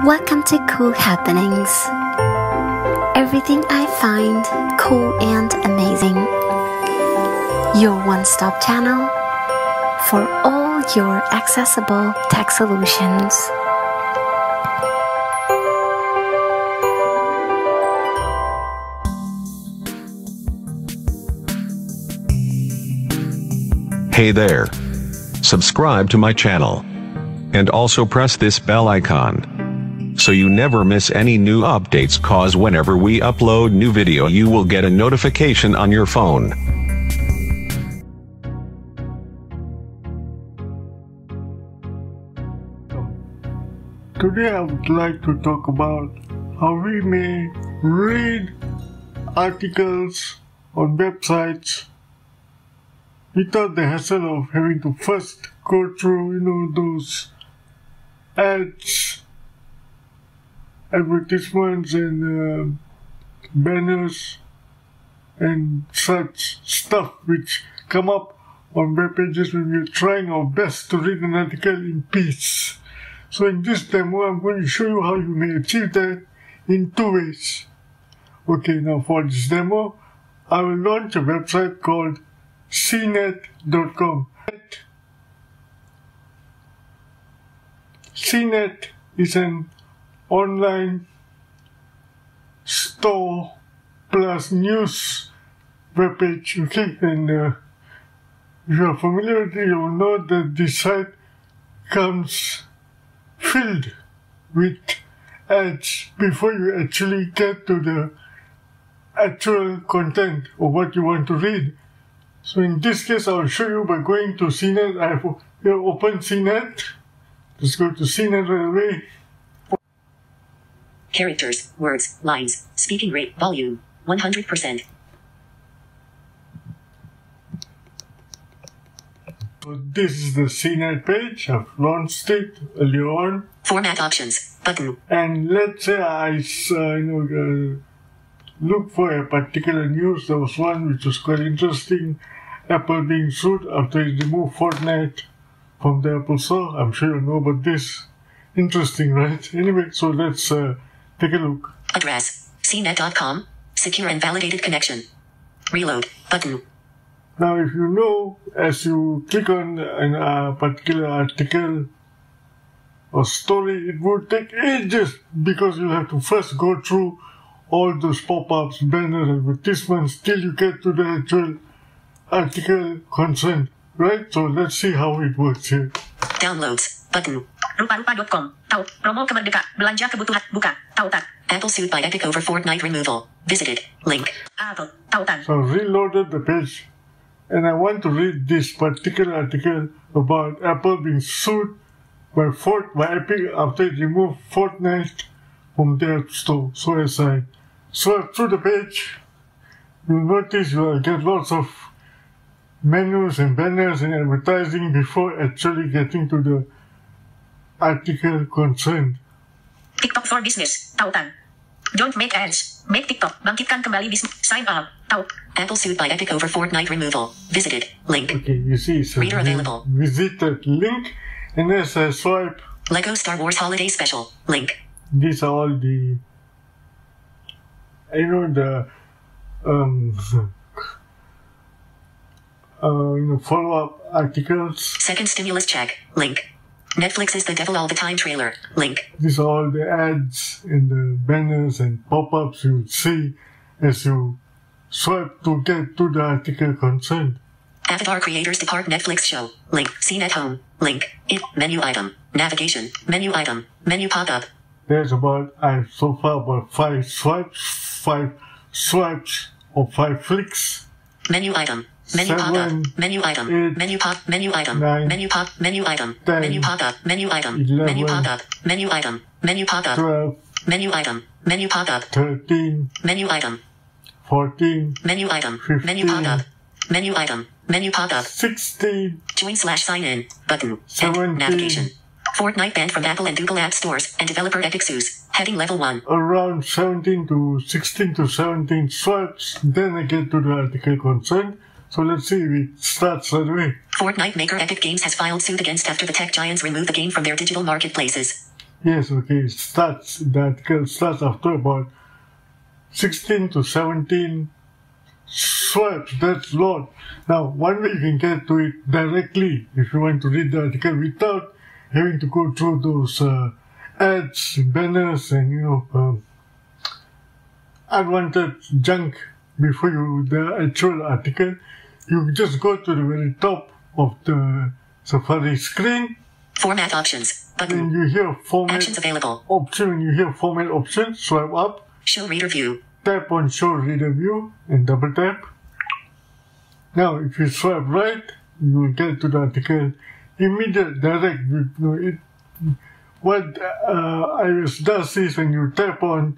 Welcome to Cool Happenings. Everything I find cool and amazing. Your one-stop channel for all your accessible tech solutions. Hey there. Subscribe to my channel. And also press this bell icon, so you never miss any new updates, cause whenever we upload new video you will get a notification on your phone. Today I would like to talk about how we may read articles on websites without the hassle of having to first go through, those ads, advertisements and banners and such stuff which come up on web pages when we're trying our best to read an article in peace. So in this demo, I'm going to show you how you may achieve that in two ways. Okay, now for this demo, I will launch a website called CNET.com. CNET is an online store plus news webpage, okay? And if you are familiar with it, you will know that this site comes filled with ads before you actually get to the actual content of what you want to read. So in this case, I will show you by going to CNET. I have here open CNET. Let's go to CNET right away. Characters, words, lines, speaking rate, volume, 100%. So this is the CNET page. I've launched it earlier on. Format options, button. And let's say I look for a particular news. There was one which was quite interesting. Apple being sued after it removed Fortnite from the Apple Store. I'm sure you know about this. Interesting, right? Anyway, so let's take a look. Address, cnet.com, secure and validated connection. Reload, button. Now, if you know, as you click on a particular article or story, it would take ages because you have to first go through all those pop-ups, banners, advertisements till you get to the actual article concerned, right? So let's see how it works here. Downloads, button. Rupa-rupa.com, tau, promo kemerdeka, belanja kebutuhan, buka, tautan. Apple sued by Epic over Fortnite removal. Visited, link. Apple, tautan. So I reloaded the page and I want to read this particular article about Apple being sued by Epic after it removed Fortnite from their App Store. So as I swipe through the page, you'll notice you'll get lots of menus and banners and advertising before actually getting to the article concerned. TikTok for business, tautan. Don't make ads, make TikTok, bangkitkan kembali bisnis, sign up, tau. Apple sued by Epic over Fortnite removal. Visited, link. Okay, you see it's Reader available. Visited link, and as I swipe, Lego Star Wars Holiday Special, link. These are all the, follow-up articles. Second stimulus check, link. Netflix is the devil all the time trailer, link. These are all the ads and the banners and pop-ups you see as you swipe to get to the article concerned. Avatar creators depart Netflix show, link. CNET home, link. Menu item, navigation, menu item, menu pop-up. There's so far about 5 swipes or 5 flicks. Menu item, menu pop-up, menu item, menu pop, menu item, menu pop, menu item, menu pop-up, menu item, menu pop-up, menu item, menu pop-up, 12, menu item, menu pop-up, 13, menu item, 14, menu item, 15, menu pop-up, menu item, menu pop-up, 16, join/sign in, button, 17, navigation. Fortnite banned from Apple and Google App Stores, and developer Epic sues. Heading level 1. Around 16 to 17 swipes, then I get to the article concerned. So let's see if it starts right away. Fortnite maker Epic Games has filed suit against after the tech giants removed the game from their digital marketplaces. Yes, okay, the article starts after about 16 to 17 swipes. That's a lot. Now, one way you can get to it directly if you want to read the article without having to go through those ads, banners, and unwanted junk before the actual article. You just go to the very top of the Safari screen. Format options button. And you hear format Actions available. option. When you hear format option, swipe up. Show reader view. Tap on show reader view and double tap. Now, if you swipe right, you will get to the article immediate, direct. What iOS does is when you tap on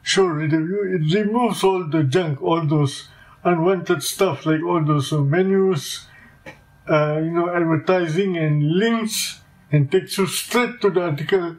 show reader view, it removes all the junk, all those unwanted stuff like all those menus, advertising and links, and takes you straight to the article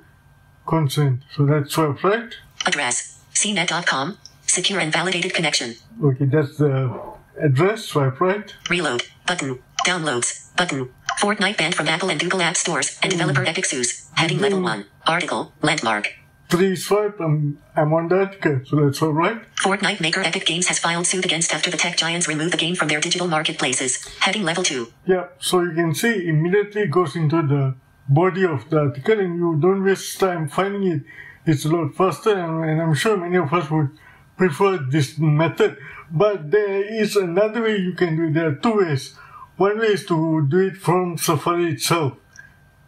concerned. So that's swipe right. Address cnet.com. Secure and validated connection. Okay, that's the address. Swipe right. Reload button. Downloads button. Fortnite banned from Apple and Google App Stores and developer Epic sues. Heading level 1. Article. Landmark. 3 swipe. I'm on the article. So let's swipe right. Fortnite maker Epic Games has filed suit against after the tech giants remove the game from their digital marketplaces. Heading level 2. Yeah, so you can see immediately goes into the body of the article and you don't waste time finding it. It's a lot faster and I'm sure many of us would prefer this method. But there is another way you can do it. There are 2 ways. One way is to do it from Safari itself.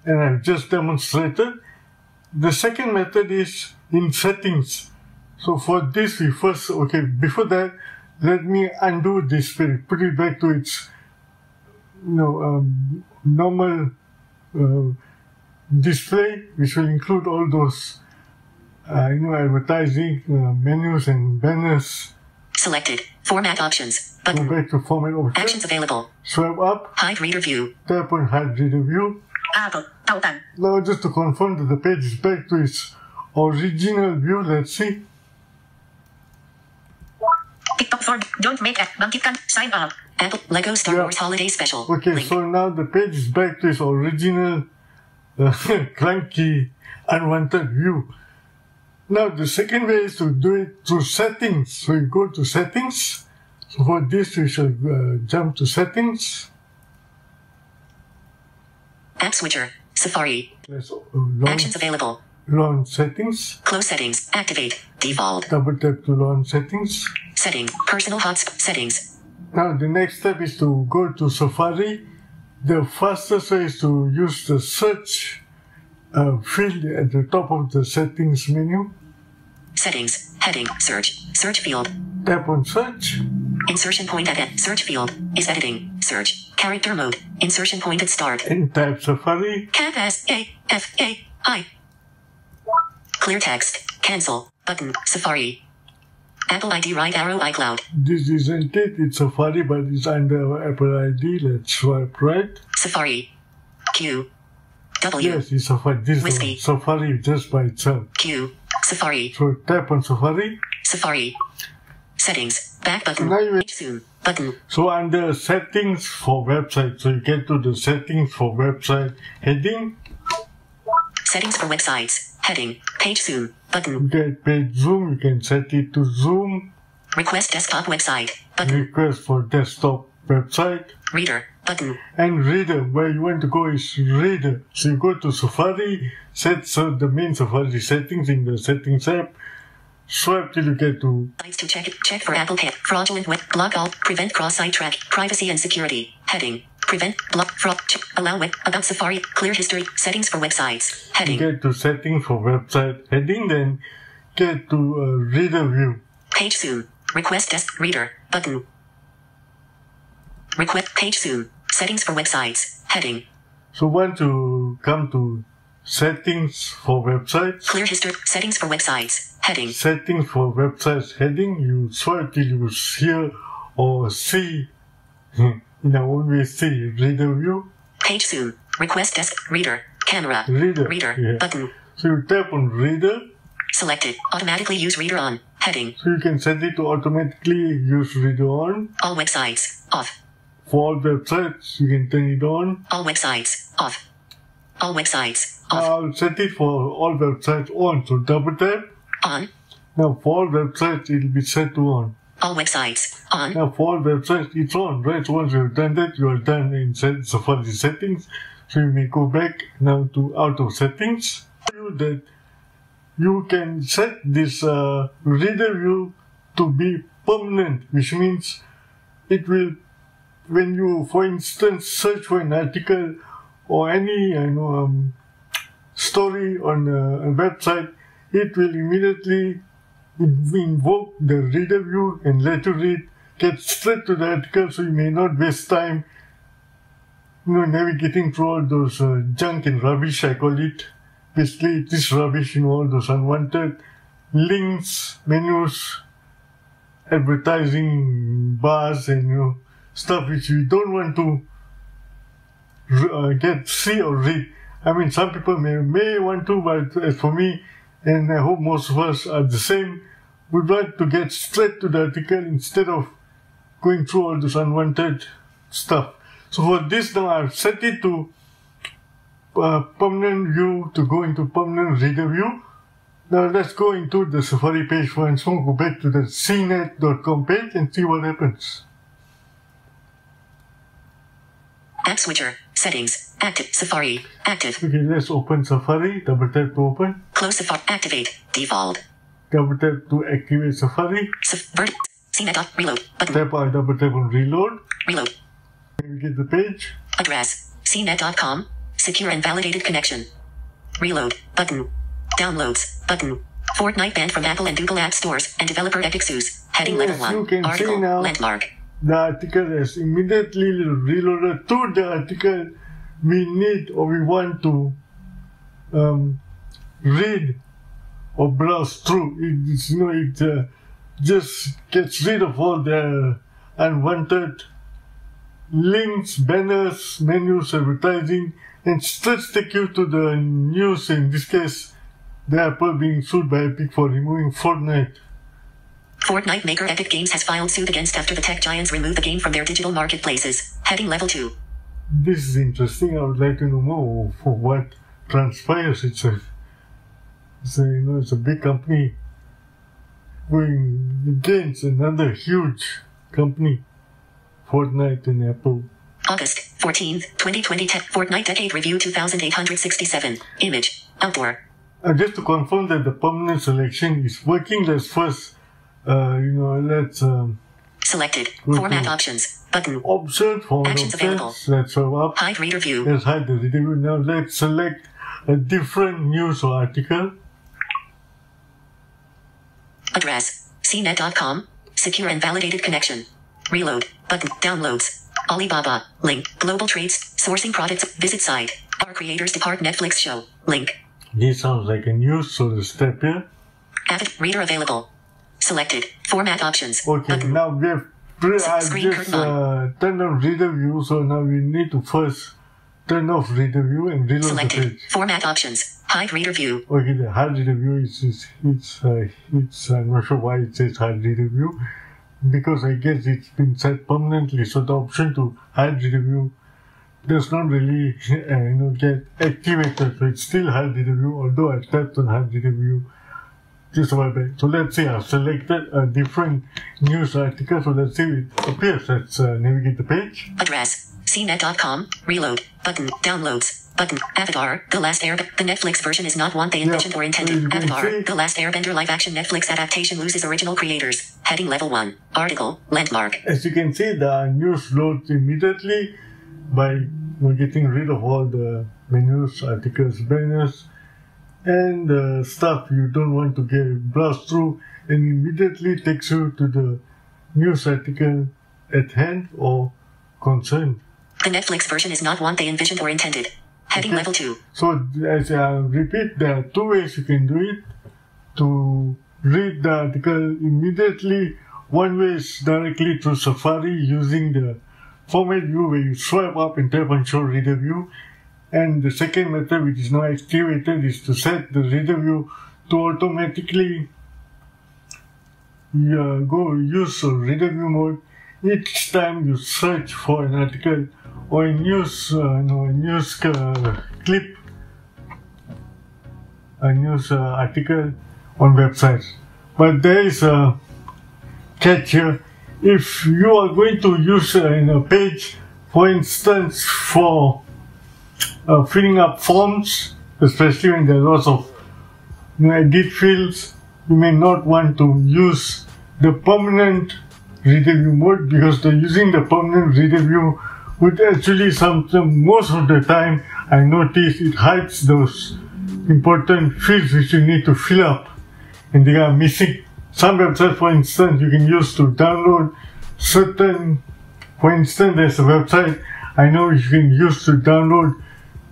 And I've just demonstrated. The second method is in settings. So for this we first, before that, let me undo this page, put it back to its normal display, which will include all those advertising, menus and banners. Selected. Format options button. Go back to format options. Actions available. Swipe up. Hide reader view. Tap on hide reader view. Apple. Tautan. Now just to confirm that the page is back to its original view, let's see. TikTok form. Don't make it. Bangkitkan. Sign up. Apple. Lego Star Wars Holiday Special. Okay, Link. so now the page is back to its original clunky, unwanted view. Now the second way is to do it through settings. So you go to settings. So for this we shall jump to settings. App switcher. Safari. Let's Actions available. launch settings. Close settings. Activate. Default. Double tap to launch settings. Setting. Personal hotspots. Settings. Now the next step is to go to Safari. The fastest way is to use the search field at the top of the settings menu. Settings. Heading. Search. Search field. Tap on search. Insertion point at search field is editing. Search. Character mode. Insertion point at start. And type Safari. Cap S-A-F-A-I. Clear text. Cancel. Button. Safari. Apple ID right arrow iCloud. This isn't it. It's Safari, but it's under Apple ID. Let's swipe right. Safari. Q. W. Yes, it's Safari. This Whiskey. is Safari just by itself. Q. Safari. So tap on Safari. Safari. Settings. Back button. Now you- Page soon. Button. So under settings for website, so you get to the settings for website heading. Settings for websites. Heading. Page soon. You Button. get page zoom. You can set it to zoom. Request desktop website. Button. Request for desktop website. Reader. Button. And reader, where you want to go is reader. So you go to Safari, set the main Safari settings in the settings app. Swipe till you get to Sites to check it. Check for Apple Pay. Fraudulent web. Block all. Prevent cross-site track. Privacy and security. Heading. Prevent. Block. Fraud. Allow web. About Safari. Clear history. Settings for websites. Heading. get to settings for website heading, then get to reader view. Page soon. Request desk reader. Button. Request page soon. Settings for websites. Heading. So once you come to settings for websites, Clear history. Settings for websites. Heading. settings for websites heading, you swipe till you hear or see, in our own way, see reader view. Page soon. Request desk reader. Camera. Reader. Reader. Yeah. Button. So you tap on reader, Selected. Automatically use reader on. Heading. so you can set it to automatically use reader on. All websites. Off. For all websites, you can turn it on. All websites. Off. All websites. Off. I'll set it for all websites on. So double tap. On. Now for all websites, it will be set to on. All websites. On. Now for all websites, it's on, right? So once you've done that, you are done in Safari settings. So you may go back now to out of settings. That you can set this reader view to be permanent, which means it will, when you, for instance, search for an article or any story on a website, it will immediately invoke the reader view and let you read, get straight to the article, so you may not waste time navigating through all those junk and rubbish, I call it. Basically, it is rubbish, all those unwanted links, menus, advertising bars, and stuff which we don't want to see or read. I mean, some people may want to, but as for me, and I hope most of us are the same, would like to get straight to the article instead of going through all this unwanted stuff. So for this now, I've set it to permanent view, to go into permanent reader view. Now let's go into the Safari page once more, go back to the cnet.com page and see what happens. App switcher. Settings. Active. Safari. Active. Okay, let's open Safari. Double tap to open. Close Safari. Activate. Default. Double tap to activate Safari. CNET. Reload. Button. Double tap on reload. Reload. Navigate the page. Address. CNET.com. Secure and validated connection. Reload. Button. Downloads. Button. Fortnite banned from Apple and Google App Stores and developer Epic sues. Heading level 1. You can Article. see now Landmark. the article is immediately reloaded to the article we need or we want to read or browse through. It just gets rid of all the unwanted links, banners, menus, advertising, and straight take you to the news. In this case, the Apple being sued by Epic for removing Fortnite. Fortnite maker Epic Games has filed suit against after the tech giants removed the game from their digital marketplaces. Heading level 2. This is interesting. I would like to know more for what transpires. It's a big company going against another huge company, Fortnite and Apple. August 14th, 2020 Fortnite Decade Review 2867. Image. Outdoor. Just to confirm that the permanent selection is working, let's first, let's... Selected. Format options. Button. Option, format Actions options. available. Let's show up. Hide reader view. Let's hide the reader view. Now let's select a different news or article. Address. CNET.com. Secure and validated connection. Reload. Button. Downloads. Alibaba. Link. Global trades. Sourcing products. Visit site. Our creators depart Netflix show. Link. This sounds like a news, so let's step here. Avid. Reader available. Selected. Format options. Okay, Button. now we have I've Screen just curtain turned on reader view, so now we need to first turn off reader view and reload the Selected. page. Format options. Hide reader view. Okay, the hide reader view it's I'm not sure why it says hide reader view, because I guess it's been set permanently, so the option to hide reader view does not really get activated, so it's still hide reader view, although I tapped on hide reader view just a while back. So let's see, I've selected a different news article, so let's see if it appears. Let's navigate the page. Address. CNET.com. Reload. Button. Downloads. Button. Avatar. The Last Airbender. The Netflix version is not one they envisioned or intended. Avatar. The Last Airbender live action Netflix adaptation loses original creators. Heading level 1. Article. Landmark. As you can see, the news loads immediately by getting rid of all the menus, articles, banners, and stuff you don't want to get browsed through, and immediately takes you to the news article at hand or concerned. The Netflix version is not one they envisioned or intended. Heading level 2. So, as I repeat, there are two ways you can do it to read the article immediately. One way is directly through Safari using the format view where you swipe up and tap on show reader view. And the second method, which is now activated, is to set the reader view to automatically go use reader view mode each time you search for an article or a news clip a news article on websites. But there is a catch here. If you are going to use in a page, for instance, for filling up forms, especially when there are lots of edit fields, you may not want to use the permanent reader view mode, because using the permanent reader view would actually most of the time I notice it hides those important fields which you need to fill up, and they are missing. Some websites, for instance, you can use to download certain, for instance, there's a website I know you can use to download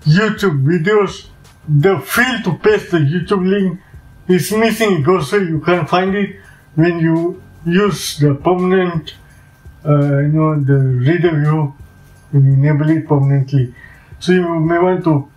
YouTube videos. The field to paste the YouTube link is missing. It goes away, you can't find it when you use the permanent, the reader view, when you enable it permanently. So you may want to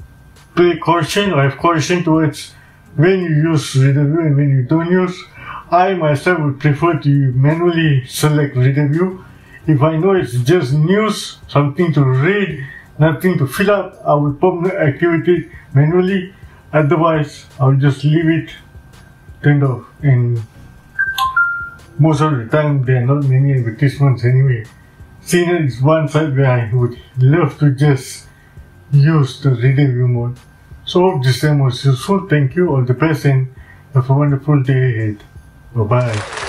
play caution or have caution towards when you use reader view and when you don't use. I myself would prefer to manually select reader view. If I know it's just news, something to read, nothing to fill up, I would permanently activate it manually. Otherwise, I'll just leave it turned off. And most of the time, there are not many advertisements anyway. CNET is one site where I would love to just use the reader view mode. So hope this time was useful. Thank you, all the best, and have a wonderful day ahead. Bye-bye.